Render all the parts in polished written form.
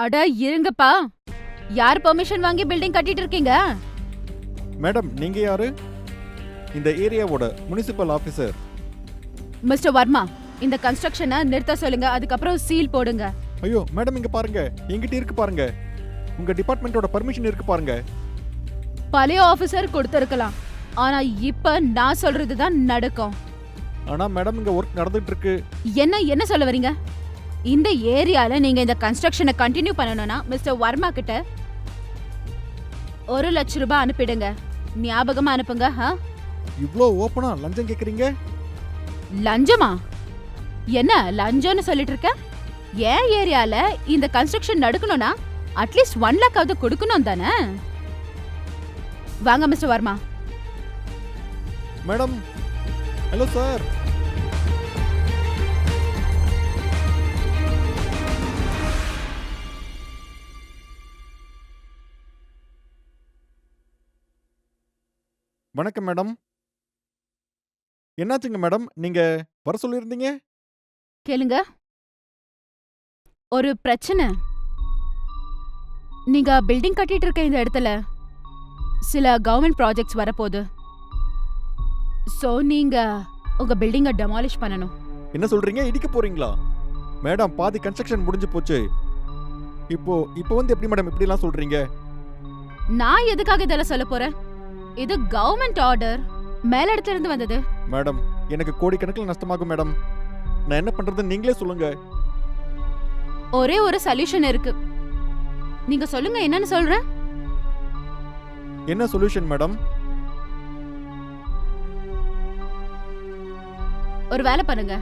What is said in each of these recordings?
அட இருங்கப்பா. யார் பெர்மிஷன் வாங்கி பில்டிங் கட்டிட்டு இருக்கீங்க? மேடம் நீங்க யாரு? இந்த ஏரியாவோட முனிசிபல் ஆபீசர். மிஸ்டர் வர்மா, இந்த கன்ஸ்ட்ரக்ஷனை நிறுத்த சொல்லுங்க. அதுக்கப்புறம் சீல் போடுங்க. ஐயோ மேடம் இங்க பாருங்க, என்கிட்ட இருக்கு பாருங்க. உங்க டிபார்ட்மெண்டோட பர்மிஷன் இருக்கு பாருங்க. பழைய ஆபீசர் கொடுத்திருக்கலாம், ஆனா இப்ப நான் சொல்றதுதான் நடக்கும். ஆனா மேடம் இங்க ஒர்க் நடந்துட்டு இருக்கு. என்ன சொல்ல வரீங்க? இந்த ஏரியால நீங்க இந்த கன்ஸ்ட்ரக்ஷனை கண்டினியூ பண்ணணும்னா மிஸ்டர் வர்மா கிட்ட 1,00,000 ரூபாய் அனுப்பிடுங்க. ஞாபகமா அனுப்புங்க. இவ்ளோ ஓப்பனா லஞ்சம் கேக்குறீங்க? லஞ்சமா? என்ன லஞ்சம்னு சொல்லிட்டு இருக்க? ஏன் ஏரியால இந்த கன்ஸ்ட்ரக்ஷன் நடக்கணும்னா அட்லீஸ்ட் 1 lakh ஆவது கொடுக்கணும் தானே? வாங்க mister Varma. Madam hello sir. வணக்கம் மேடம். என்னாச்சுங்க மேடம், நீங்க வர சொல்லியிருந்தீங்க? கேளுங்க, ஒரு பிரச்சனை. நீங்க பில்டிங் கட்டிட்டு இருக்க இந்த இடத்துல சில கவர்மெண்ட் ப்ராஜெக்ட்ஸ் வரப்போகுது. சோ நீங்க உங்க பில்டிங்கை டெமாலிஷ் பண்ணணும். என்ன சொல்றீங்க, இடிக்க போறீங்களா? மேடம் பாதி கன்ஸ்ட்ரக்ஷன் முடிஞ்சு போச்சு. இப்போ வந்து எப்படி மேடம் இப்படி எல்லாம் சொல்றீங்க? நான் எதுக்காக இதெல்லாம் சொல்ல போறேன்? இது கவர்மெண்ட் ஆர்டர், மேல இடத்துல இருந்து வந்தது. மேடம் எனக்கு கோடிக்கணக்கில் நஷ்டமாகும் மேடம். நான் என்ன பண்றதுன்னு நீங்களே சொல்லுங்க. ஒரே ஒரு சொல்யூஷன் இருக்கு. நீங்க சொல்லுங்க, என்னன்னு சொல்றேன். என்ன சொல்யூஷன் மேடம்? ஒரு வேலை பண்ணுங்க,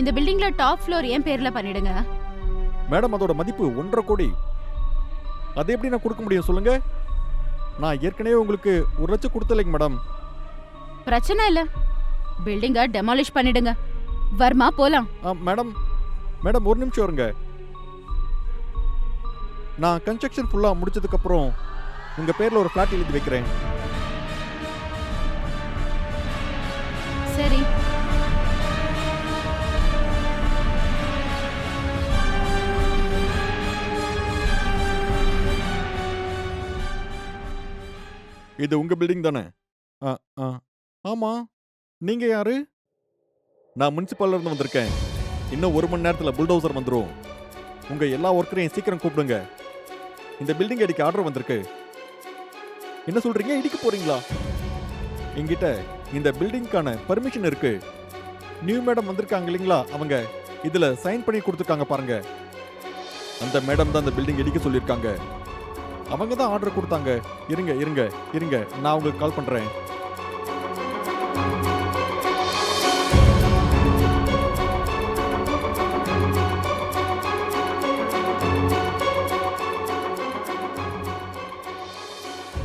இந்த பில்டிங்ல டாப் ஃப்ளோர் என் பேர்ல பண்ணிடுங்க. மேடம் அதோட மதிப்பு 1.5 கோடி. அதை எப்படி நான் கொடுக்க முடியும் சொல்லுங்க? நான் ஏற்கனவே உங்களுக்கு 1 லட்சம் கொடுத்தலைங்க மேடம். பிரச்சனை இல்ல, பில்டிங்கை டெமாலிஷ் பண்ணிடுங்க. வர்மா போலாம். மேடம் மேடம் ஒரு நிமிஷம் இருங்க. நான் கன்ஸ்ட்ரக்ஷன் ஃபுல்லா முடிச்சதுக்கு அப்புறம் உங்க பேர்ல ஒரு ஃபிளாட் எழுதி வைக்கிறேன். சரி. இது உங்க பில்டிங் தானே? ஆமா. நீங்க யாரு? நான் முனிசிபல்ல இருந்து வந்திருக்கேன். இன்னும் 1 மணி நேரத்துல புல்டோசர் வந்துரும். உங்க எல்லா ஒர்க்கரையும் சீக்கிரம் கூப்பிடுங்க. இந்த பில்டிங் அடிக்க ஆர்டர் வந்திருக்கு. என்ன சொல்றீங்க, இடிக்க போறீங்களா? என்கிட்ட இந்த பில்டிங்கான பர்மிஷன் இருக்கு. நியூ மேடம் வந்திருக்காங்க இல்லைங்களா, அவங்க இதுல சைன் பண்ணி கொடுத்துருக்காங்க பாருங்க. அந்த மேடம் தான் இந்த பில்டிங் இடிக்க சொல்லியிருக்காங்க. அவங்க தான் ஆர்டர் கொடுத்தாங்க. இருங்க நான் உங்களுக்கு கால் பண்றேன்.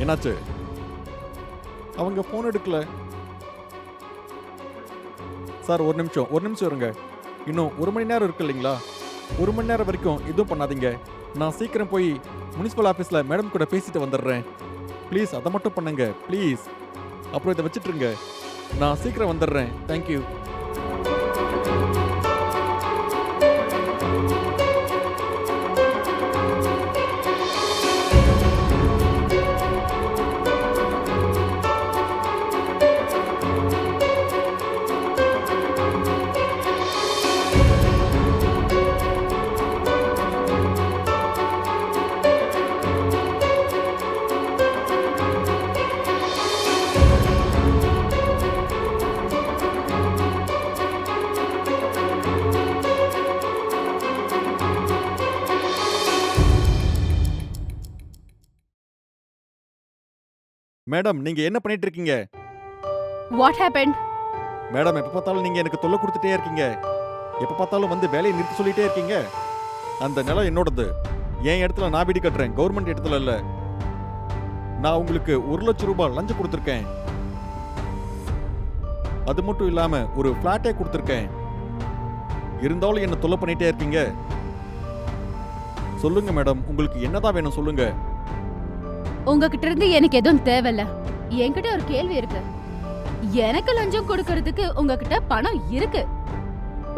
என்னாச்சு? அவங்க போன் எடுக்கல. சார் ஒரு நிமிஷம் இருங்க. இன்னும் 1 மணி நேரம் இருக்கு இல்லைங்களா? 1 மணி நேரம் வரைக்கும் எதுவும் பண்ணாதீங்க. நான் சீக்கிரம் போய் முனிசிபல் ஆஃபீஸில் மேடம் கூட பேசிட்டு வந்துடுறேன். ப்ளீஸ் அதை மட்டும் பண்ணுங்க ப்ளீஸ். அப்புறம் இதை வச்சுட்டுருங்க. நான் சீக்கிரம் வந்துடுறேன். தேங்க்யூ. மேடம் நீங்க என்ன பண்ணிட்டு இருக்கீங்க? What happened? மேடம் எப்ப பார்த்தாலும் நீங்க எனக்கு தொல்லை கொடுத்துட்டே இருக்கீங்க. எப்ப பார்த்தாலும் வந்து வேலையை நிறுத்தி சொல்லிட்டே இருக்கீங்க. அந்த நிலம் என்னோடது. என் இடத்துல நான் வீடு கட்டுறேன், கவர்மெண்ட் இடத்துல இல்ல. நான் உங்களுக்கு 1 லட்சம் ரூபாய் லஞ்சம் கொடுத்துருக்கேன். அது மட்டும் இல்லாம ஒரு பிளாட்டே கொடுத்துருக்கேன். இருந்தாலும் என்ன தொல்லை பண்ணிட்டே இருக்கீங்க. சொல்லுங்க மேடம், உங்களுக்கு என்னதான் வேணும் சொல்லுங்க. உங்ககிட்ட இருந்து எனக்கு எதுவும் தேவையில்ல. என்கிட்ட ஒரு கேள்வி இருக்கு. எனக்கு லஞ்சம் கொடுக்கறதுக்கு உங்ககிட்ட பணம் இருக்கு,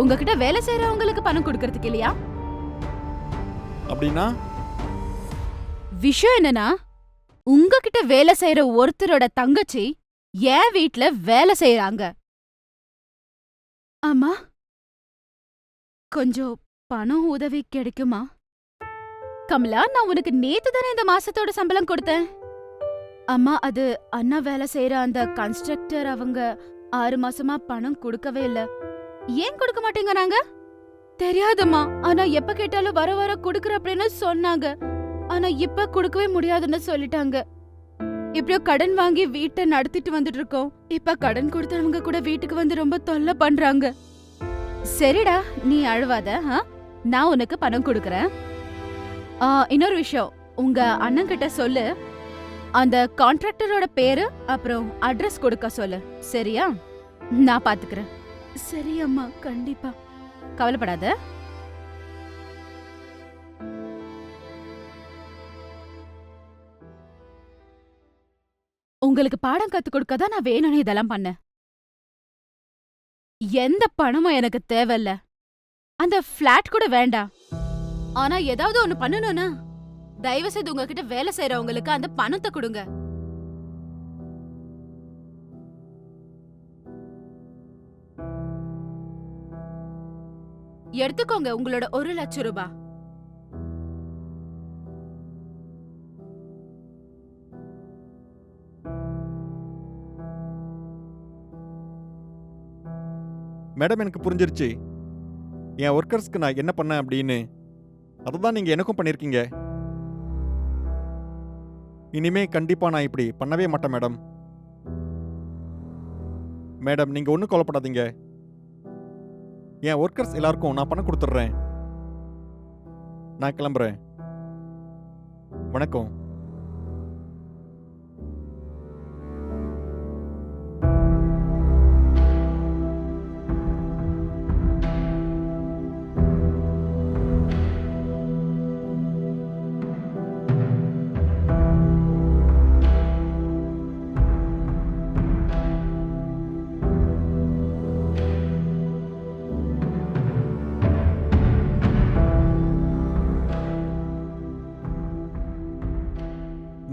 உங்ககிட்ட வேலை செய்யறவங்களுக்கு பணம் கொடுக்கறதுக்கு இல்லையா? அப்படின்னா விஷயம் என்னன்னா, உங்ககிட்ட வேலை செய்யற ஒருத்தரோட தங்கச்சி என் வீட்ல வேலை செய்யறாங்க. அம்மா, கொஞ்சம் பணம் உதவி கிடைக்குமா? கமலா, நான் உனக்கு நேத்து தானே இந்த மாசத்தோட சம்பளம் கொடுத்தேன். அம்மா, அது அண்ணா வேலை செய்யற அந்த கன்ஸ்ட்ரக்டர் அவங்க 6 மாசமா பணம் கொடுக்கவே இல்ல. ஏன் கொடுக்க மாட்டேங்கறாங்க? தெரியாதும்மா. ஆனா எப்ப கேட்டாலும் வர வர கொடுக்கற அப்படின்னு சொன்னாங்க. ஆனா இப்ப கொடுக்கவே முடியாதுன்னு சொல்லிட்டாங்க. இப்படியோ கடன் வாங்கி வீட்டை நடத்திட்டு வந்துட்டு இருக்கோம். இப்ப கடன் கொடுத்தவங்க கூட வீட்டுக்கு வந்து ரொம்ப தொல்லை பண்றாங்க. சரிடா, நீ அழுவாத. நான் உனக்கு பணம் கொடுக்கறேன். இன்னொரு விஷயம், உங்க அண்ணன் கிட்ட சொல்லு, அந்த கான்ட்ராக்டரோட பேரு அப்புறம் அட்ரஸ் கொடுக்க சொல்லு. சரியா? நான் பாத்துக்கிறேன். சரி அம்மா, கண்டிப்பா. கவலைப்படாத. உங்களுக்கு பாடம் கத்து கொடுக்க தான் நான் வேணும்னு இதெல்லாம் பண்ணேன். எந்த பணமும் எனக்கு தேவையில்ல. அந்த பிளாட் கூட வேண்டாம். ஆனா ஏதாவது ஒண்ணு பண்ணணும்னா தயவு செய்து உங்ககிட்ட வேலை செய்யறவங்களுக்கு அந்த பணத்தை கொடுங்க. எடுத்துக்கோங்க உங்களோட 1,00,000 ரூபாய். மேடம் எனக்கு புரிஞ்சிருச்சு என் ஒர்க்கர்ஸ்க்கு நான் என்ன பண்ணேன் அப்படின்னு. அதை தான் நீங்கள் எனக்கும் பண்ணியிருக்கீங்க. இனிமே கண்டிப்பாக நான் இப்படி பண்ணவே மாட்டேன் மேடம். மேடம் நீங்கள் ஒன்றும் கவலைப்படாதீங்க. என் ஒர்க்கர்ஸ் எல்லாருக்கும் நான் பணம் கொடுத்துட்றேன். நான் கிளம்புறேன். வணக்கம்.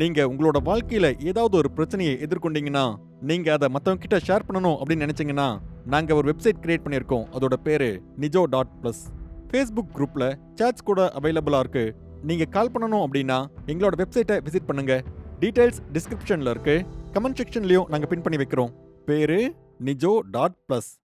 நீங்க உங்களோட வாழ்க்கையில ஏதாவது ஒரு பிரச்சனையை எதிர்கொண்டீங்கன்னா, நீங்க அதை மத்தவங்க கிட்ட ஷேர் பண்ணணும் அப்படின்னு நினைச்சீங்கன்னா, நாங்க ஒரு வெப்சைட் கிரியேட் பண்ணியிருக்கோம். அதோட பேரு nijo.plus. ஃபேஸ்புக் குரூப்ல சாட்ஸ் கூட அவைலபிளா இருக்கு. நீங்க கால் பண்ணணும் அப்படின்னா எங்களோட வெப்சைட்டை விசிட் பண்ணுங்க. டீடைல்ஸ் டிஸ்கிரிப்ஷன்ல இருக்கு. கமெண்ட் செக்ஷன்லயும் நாங்க பின் பண்ணி வைக்கிறோம். பேரு nijo.plus.